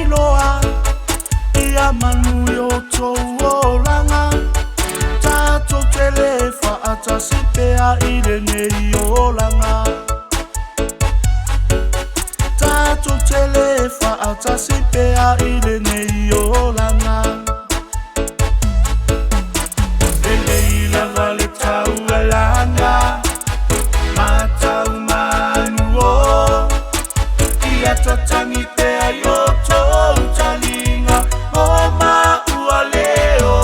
iloa ia manu yo tō langa Tato tele whaata sipea I rene I o langa Tato tele whaata sipea I rene I o langa Rene I langa le tau alanga Mātua manu o Ia tatangi pea yo tō talinga o Mātua leo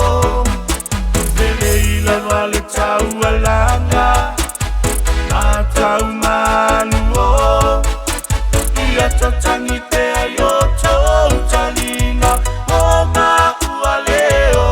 Rene I langa le tau alanga Mātua manu o Ia tatangi pea yo tō talinga o Mātua leo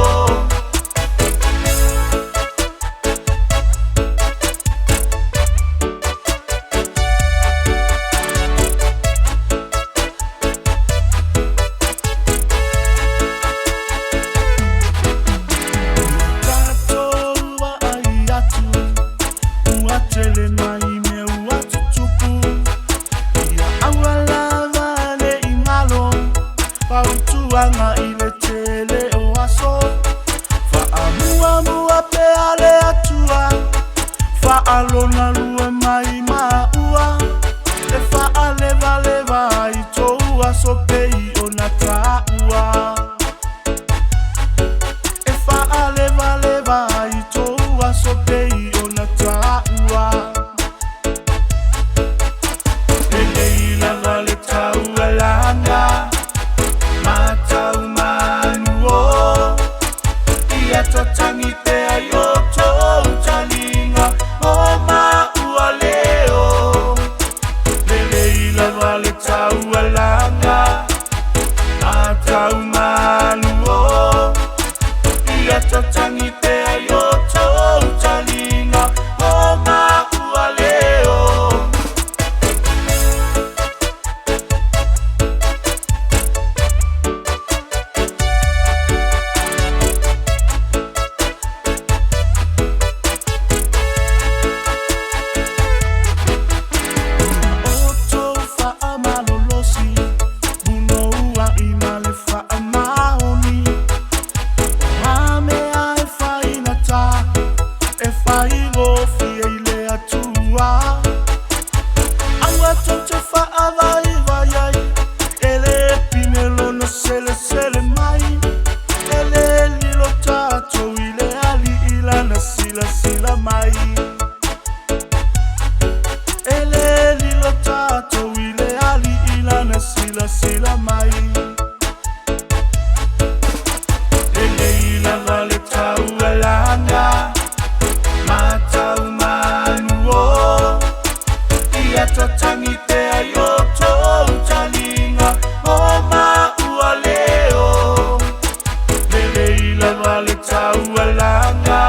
Pautuanga ile tele o aso Fa'amua mua pe ale atua Fa'alona lua mai maua E fa'aleva leva I tou aso pei o na ta'ua E fa'aleva leva I tou aso pei o na ta'ua E leila vale ta'ua langa Mātua manu o Ia tatangi pea yo tō talinga o Mātua leo Lele I lava le tau alanga Mātua manu o Ia tatangi pea yo tō talinga o Mātua leo Sila mai Ele lava le tau alanga Mātua manu o Ia tatangi pea yo tō talinga o Mātua leo Ele lava le tau alanga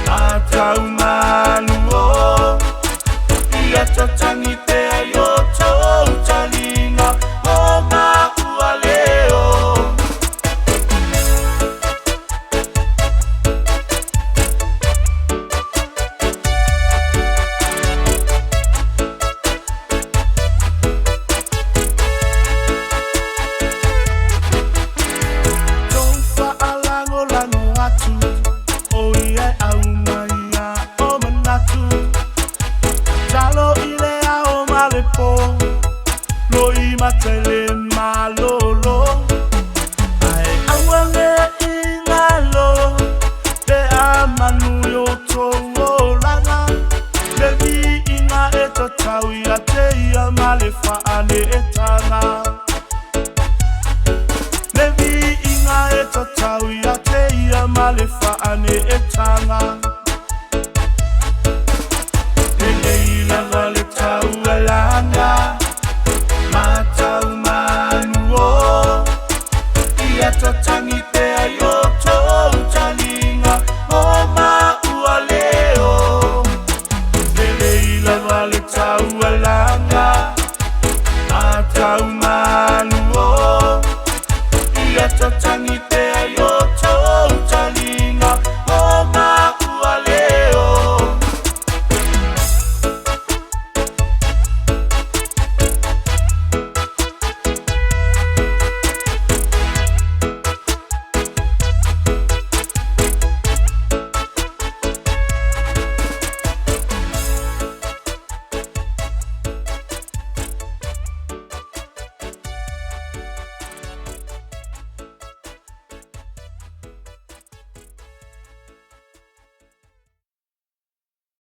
Mātua manu o Ia tatangi pea yo tō talinga o Mātua leo Tau whaalango lango atu O ia au mai a o manatu Talo I lea o malepo Lo I matele malolo Ai awange I ngalo Pe a manu yo tō langa Le vi I ngā e tatau I a te ia male whaane